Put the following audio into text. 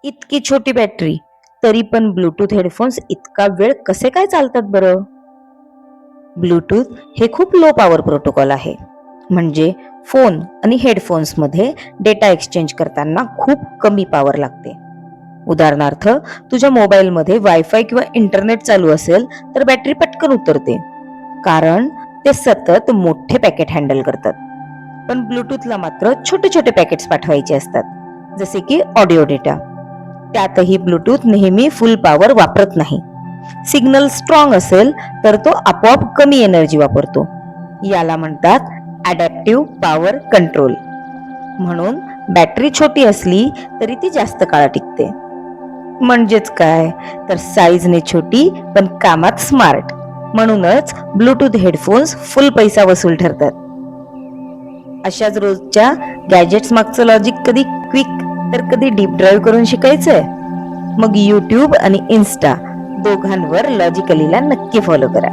इतकी छोटी बॅटरी तरी पण ब्लूटूथ हेडफोन्स इतका वेळ कसे काय चालतात बरं? ब्लूटूथ हे खूप लो पॉवर प्रोटोकॉल आहे. म्हणजे फोन आणि हेडफोन्स मध्ये डेटा एक्सचेंज करताना खूप कमी पॉवर लागते. उदाहरणार्थ, तुझ्या मोबाईलमध्ये वायफाय किंवा इंटरनेट चालू असेल तर बॅटरी पटकन उतरते, कारण ते सतत मोठे पॅकेट हँडल करतात. पण ब्लूटूथला मात्र छोटे छोटे पॅकेट्स पाठवायचे असतात, जसे की ऑडिओ डेटा. त्यातही ब्लूटूथ नेहमी फुल पॉवर वापरत नाही. सिग्नल स्ट्रॉंग असेल तर तो आपोआप कमी एनर्जी वापरतो. याला म्हणतात अडॅप्टिव्ह पॉवर कंट्रोल. म्हणून बॅटरी छोटी असली तरी ती जास्त काळ टिकते. म्हणजेच काय, तर साईजने छोटी पण कामात स्मार्ट. म्हणूनच ब्लूटूथ हेडफोन्स फुल पैसा वसूल ठरतात. अशाच रोजच्या गॅजेट्स मागचं लॉजिक कधी क्विक तर कधी डीप ड्राईव्ह करून शिकायचंय? मग यूट्यूब आणि इन्स्टा दोघांवर लॉजिकलीला नक्की फॉलो करा.